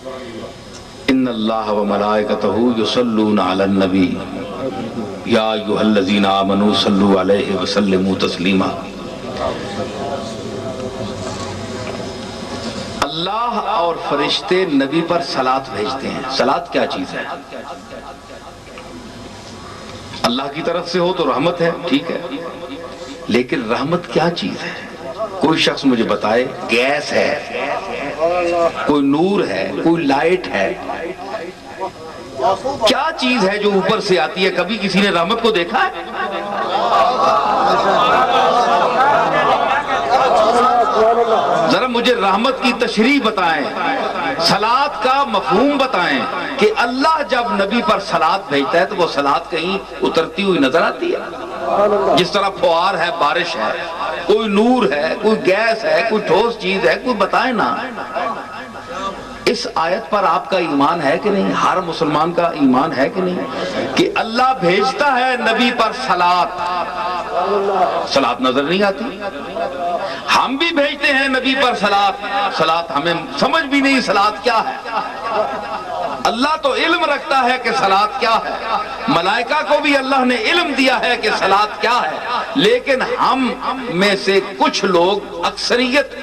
ان اللہ و ملائکتہ یصلون علی النبی یا ایھا الذین آمنوا صلوا علیہ وسلموا تسلیما۔ اللہ اور فرشتے نبی پر صلاۃ بھیجتے ہیں۔ صلاۃ کیا چیز ہے؟ اللہ کی طرف سے ہو تو رحمت ہے، ٹھیک ہے، لیکن رحمت کیا چیز ہے؟ کوئی شخص مجھے بتائے۔ گیس ہے، کوئی نور ہے، کوئی لائٹ ہے، کیا چیز ہے جو اوپر سے آتی ہے؟ کبھی کسی نے رحمت کو دیکھا ہے؟ ذرا مجھے رحمت کی تشریح بتائیں، صلاۃ کا مفہوم بتائیں کہ اللہ جب نبی پر صلاۃ بھیجتا ہے تو وہ صلاۃ کہیں اترتی ہوئی نظر آتی ہے؟ جس طرح فوار ہے، بارش ہے، کوئی نور ہے، کوئی گیس ہے، کوئی ٹھوس چیز ہے، کوئی بتائیں نا۔ اس آیت پر آپ کا ایمان ہے کہ نہیں؟ ہر مسلمان کا ایمان ہے کہ نہیں کہ اللہ بھیجتا ہے نبی پر صلاۃ؟ صلاۃ نظر نہیں آتی، ہم بھی بھیجتے ہیں نبی پر صلاۃ، صلاۃ ہمیں سمجھ بھی نہیں صلاۃ کیا ہے۔ اللہ تو علم رکھتا ہے کہ صلاۃ کیا ہے، ملائکہ کو بھی اللہ نے علم دیا ہے کہ صلاۃ کیا ہے، لیکن ہم میں سے کچھ لوگ، اکثریت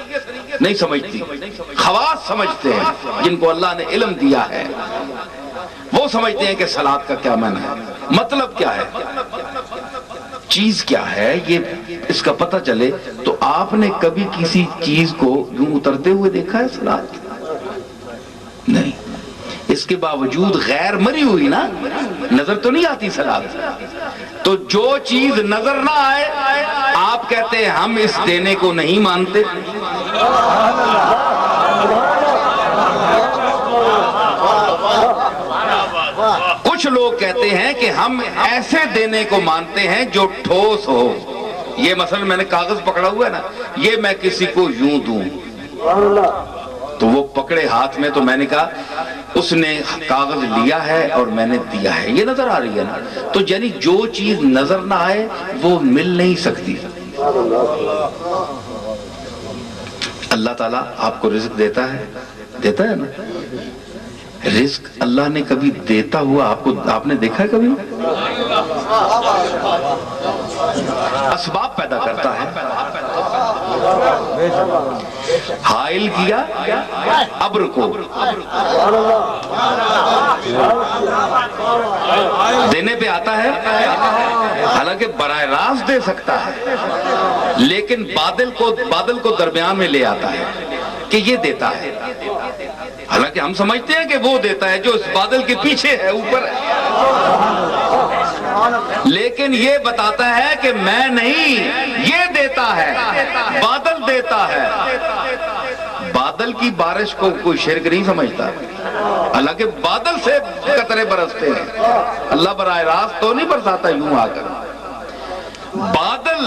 نہیں سمجھتی، خواص سمجھتے ہیں جن کو اللہ نے علم دیا ہے، وہ سمجھتے ہیں کہ صلاۃ کا کیا معنی ہے، مطلب کیا ہے، چیز کیا ہے، یہ اس کا پتہ چلے۔ تو آپ نے کبھی کسی چیز کو یوں اترتے ہوئے دیکھا ہے صلاۃ؟ نہیں۔ اس کے باوجود غیر مری ہوئی نا، نظر تو نہیں آتی صلاۃ۔ تو جو چیز نظر نہ آئے، آپ کہتے ہیں ہم اس دینے کو نہیں مانتے۔ کچھ لوگ کہتے ہیں کہ ہم ایسے دینے کو مانتے ہیں جو ٹھوس ہو۔ یہ مثلا میں نے کاغذ پکڑا ہوا ہے نا، یہ میں کسی کو یوں دوں تو وہ پکڑے ہاتھ میں، تو میں نے کہا اس نے کاغذ لیا ہے اور میں نے دیا ہے، یہ نظر آ رہی ہے نا۔ تو یعنی جو چیز نظر نہ آئے وہ مل نہیں سکتی۔ اللہ تعالیٰ آپ کو رزق دیتا ہے نا، رزق اللہ نے کبھی دیتا ہوا آپ نے دیکھا ہے کبھی؟ اسباب پیدا کرتا ہے۔ حائل کیا ابر کو، دینے پہ آتا ہے، حالانکہ براہ راست دے سکتا ہے، لیکن بادل کو درمیان میں لے آتا ہے کہ یہ دیتا ہے، حالانکہ ہم سمجھتے ہیں کہ وہ دیتا ہے جو اس بادل کے پیچھے ہے، اوپر ہے، لیکن یہ بتاتا ہے کہ میں نہیں، یہ دیتا ہے، بادل دیتا ہے۔ بادل کی بارش کو کوئی شرک نہیں سمجھتا، حالانکہ بادل سے قطرے برستے ہیں، اللہ براہ راست تو نہیں برساتا یوں آ کر۔ بادل،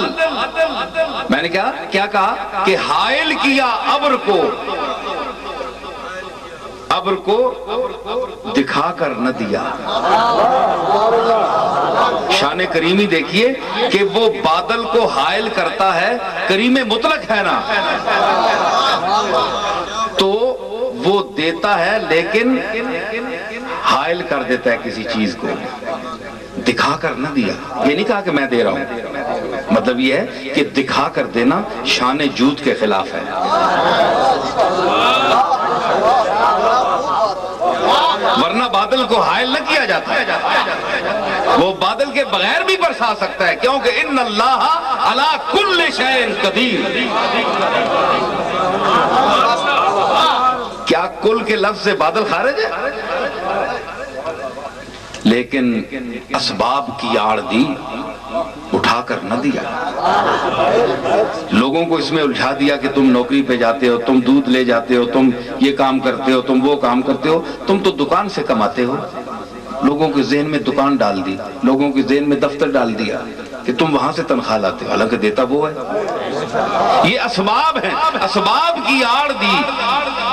میں نے کیا کہا کہ حائل کیا ابر کو دکھا کر نہ دیا۔ شان کریمی دیکھیے کہ وہ بادل کو حائل کرتا ہے، کریم مطلق ہے نا، تو وہ دیتا ہے لیکن حائل کر دیتا ہے کسی چیز کو، دکھا کر نہ دیا۔ یہ نہیں کہا کہ میں دے رہا ہوں، مطلب یہ ہے کہ دکھا کر دینا شان جود کے خلاف ہے۔ ورنہ بادل کو حائل نہ کیا جاتا ہے، وہ بادل کے بغیر بھی برسا سکتا ہے، کیونکہ ان اللہ علی کل شیء قدیر۔ کیا کل کے لفظ سے بادل خارج ہے؟ لیکن اسباب کی آڑ دی، اٹھا کر نہ دیا۔ لوگوں کو اس میں الجھا دیا کہ تم نوکری پہ جاتے ہو، تم دودھ لے جاتے ہو، تم یہ کام کرتے ہو، تم وہ کام کرتے ہو، تم تو دکان سے کماتے ہو۔ لوگوں کے ذہن میں دکان ڈال دی، لوگوں کے ذہن میں دفتر ڈال دیا کہ تم وہاں سے تنخواہ لاتے ہو، حالانکہ دیتا وہ ہے۔ یہ اسباب ہیں، اسباب کی آڑ دی،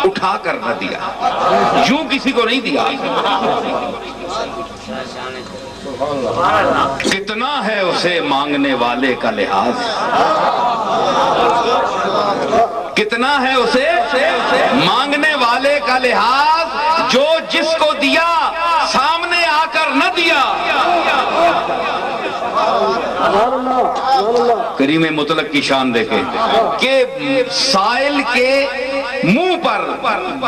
اٹھا کر نہ دیا، یوں کسی کو نہیں دیا۔ کتنا ہے اسے مانگنے والے کا لحاظ، کتنا ہے اسے مانگنے والے کا لحاظ، جو جس کو دیا سامنے آ کر نہ دیا۔ کریم مطلق کی شان دیکھیں کہ سائل کے منہ پر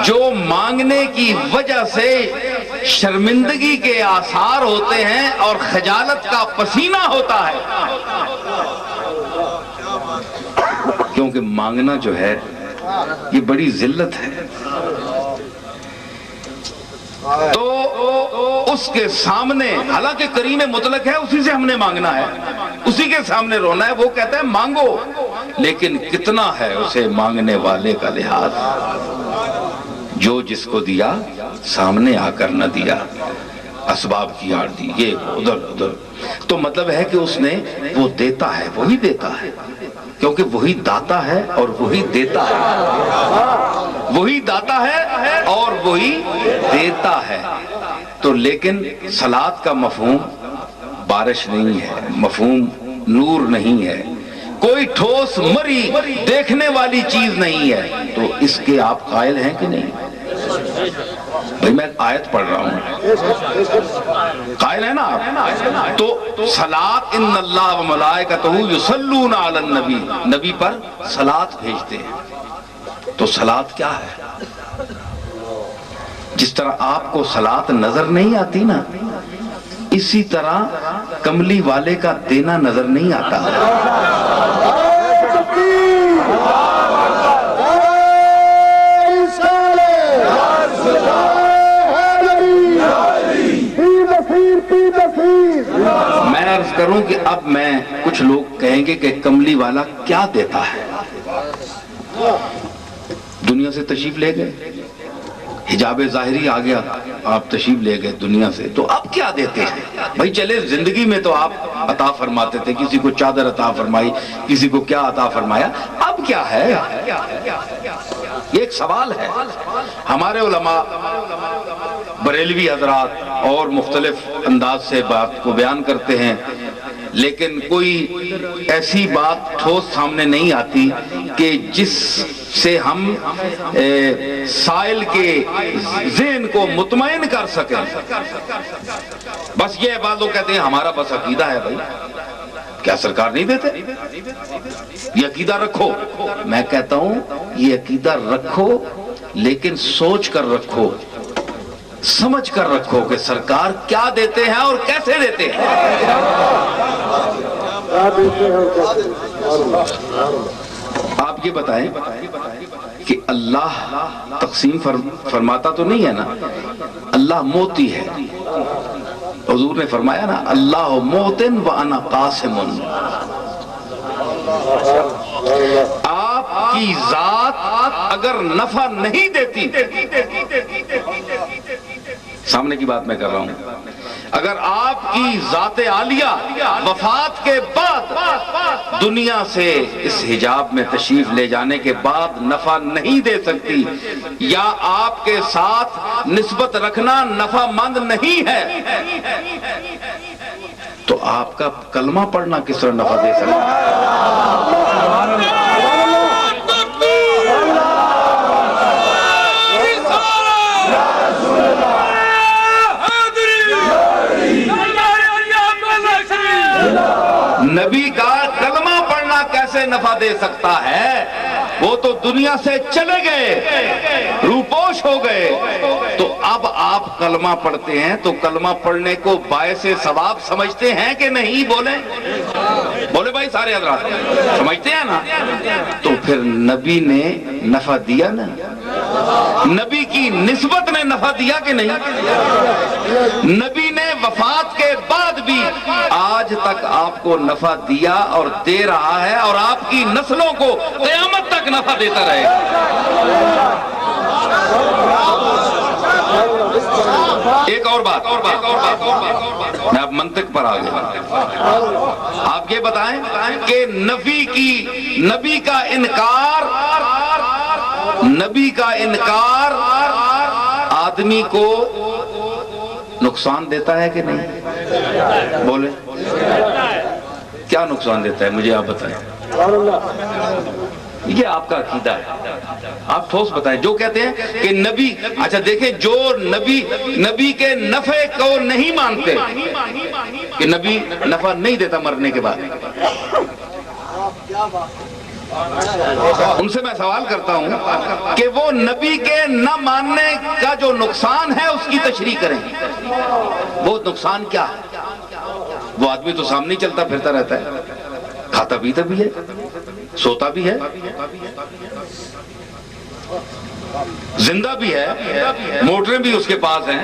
جو مانگنے کی وجہ سے شرمندگی کے آثار ہوتے ہیں اور خجالت کا پسینہ ہوتا ہے، کیونکہ مانگنا جو ہے یہ بڑی ذلت ہے، تو اس کے سامنے، حالانکہ کریم مطلق ہے، اسی سے ہم نے مانگنا ہے، اسی کے سامنے رونا ہے، وہ کہتا ہے مانگو، لیکن کتنا ہے اسے مانگنے والے کا لحاظ، جو جس کو دیا سامنے آ کر نہ دیا، اسباب کی آڑ دی، یہ ادھر ادھر، تو مطلب ہے کہ اس نے وہ دیتا ہے، وہی دیتا ہے، کیونکہ وہی داتا ہے اور وہی دیتا ہے، وہی داتا ہے اور وہی دیتا ہے۔ تو لیکن صلاۃ کا مفہوم بارش نہیں ہے، مفہوم نور نہیں ہے، کوئی ٹھوس مری دیکھنے والی چیز نہیں ہے، تو اس کے آپ قائل ہیں کہ نہیں؟ بھئی میں آیت پڑھ رہا ہوں، قائل ہے نا آپ؟ تو صلاۃ ان اللہ و ملائکتہ یصلون علی النبی، نبی پر صلاۃ بھیجتے ہیں، تو صلاۃ کیا ہے؟ جس طرح آپ کو صلاۃ نظر نہیں آتی نا، اسی طرح کملی والے کا دینا نظر نہیں آتا۔ میں عرض کروں کہ اب میں کچھ لوگ کہیں گے کہ کملی والا کیا دیتا ہے؟ دنیا سے تشریف لے گئے، حجاب ظاہری آ گیا، آپ تشریف لے گئے دنیا سے، تو اب کیا دیتے ہیں؟ بھائی چلے زندگی میں تو آپ عطا فرماتے تھے، کسی کو چادر عطا فرمائی، کسی کو کیا عطا فرمایا، اب کیا ہے؟ یہ ایک سوال ہے۔ ہمارے علماء بریلوی حضرات اور مختلف انداز سے بات کو بیان کرتے ہیں، لیکن کوئی ایسی بات ٹھوس سامنے نہیں آتی کہ جس سے ہم سائل کے ذہن کو مطمئن کر سکیں۔ بس یہ بعض لوگ کہتے ہیں ہمارا بس عقیدہ ہے۔ بھائی کیا سرکار نہیں دیتے؟ یہ عقیدہ رکھو۔ میں کہتا ہوں یہ عقیدہ رکھو، لیکن سوچ کر رکھو، سمجھ کر رکھو کہ سرکار کیا دیتے ہیں اور کیسے دیتے ہیں۔ آپ یہ بتائیں کہ اللہ تقسیم فرماتا تو نہیں ہے نا، اللہ موتی ہے۔ حضور نے فرمایا نا، اللہ موتن وانا قاسم۔ آپ کی ذات اگر نفع نہیں دیتی، سامنے کی بات میں کر رہا ہوں، اگر آپ کی ذات عالیہ وفات کے بعد دنیا سے اس حجاب میں تشریف لے جانے کے بعد نفع نہیں دے سکتی، یا آپ کے ساتھ نسبت رکھنا نفع مند نہیں ہے، تو آپ کا کلمہ پڑھنا کس طرح نفع دے سکتا ہے؟ نبی کا کلمہ پڑھنا کیسے نفع دے سکتا ہے؟ وہ تو دنیا سے چلے گئے، روپوش ہو گئے، تو اب آپ کلمہ پڑھتے ہیں تو کلمہ پڑھنے کو باعث ثواب سمجھتے ہیں کہ نہیں؟ بولے بھائی سارے حضرات سمجھتے ہیں نا؟ تو پھر نبی نے نفع دیا نا، نبی کی نسبت نے نفع دیا کہ نہیں؟ نبی نے وفات کے بعد بھی آج تک آپ کو نفع دیا اور دے رہا ہے، اور آپ کی نسلوں کو قیامت تک نفع دیتا رہے گا۔ ایک اور بات، میں اب منطق پر آ گیا۔ آپ یہ بتائیں کہ نبی کا انکار آدمی کو نقصان دیتا ہے کہ نہیں؟ بولے کیا نقصان دیتا ہے؟ مجھے آپ بتائیں۔ یہ آپ کا عقیدہ ہے، آپ ٹھوس بتائیں۔ جو کہتے ہیں کہ نبی، اچھا دیکھیں، جو نبی کے نفع کو نہیں مانتے کہ نبی نفع نہیں دیتا مرنے کے بعد، ان سے میں سوال کرتا ہوں کہ وہ نبی کے نہ ماننے کا جو نقصان ہے اس کی تشریح کریں۔ وہ نقصان کیا ہے؟ وہ آدمی تو سامنے ہی چلتا پھرتا رہتا ہے، کھاتا پیتا بھی ہے، سوتا بھی ہے، زندہ بھی ہے، موٹریں بھی اس کے پاس ہیں،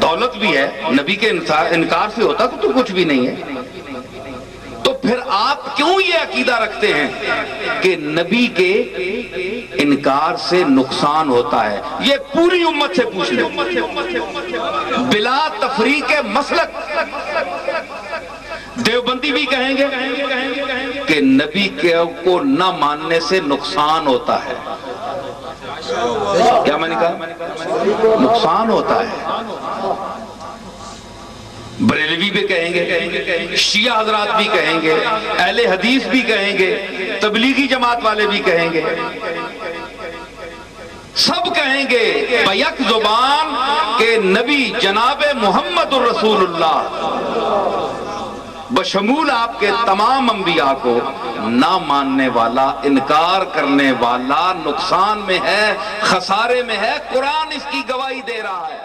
دولت بھی ہے۔ نبی کے انکار سے ہوتا تو کچھ بھی نہیں ہے۔ تو پھر آپ کیوں یہ عقیدہ رکھتے ہیں کہ نبی کے انکار سے نقصان ہوتا ہے؟ یہ پوری امت سے پوچھ لیں، بلا تفریق مسلک۔ دیوبندی بھی کہیں گے کہ نبی کو نہ ماننے سے نقصان ہوتا ہے۔ کیا میں نے کہا؟ نقصان ہوتا ہے۔ بریلوی بھی کہیں گے، شیعہ حضرات بھی کہیں گے، اہل حدیث بھی کہیں گے، تبلیغی جماعت والے بھی کہیں گے، سب کہیں گے بیک زبان کہ نبی جناب محمد الرسول اللہ بشمول آپ کے تمام انبیاء کو نہ ماننے والا، انکار کرنے والا نقصان میں ہے، خسارے میں ہے۔ قرآن اس کی گواہی دے رہا ہے۔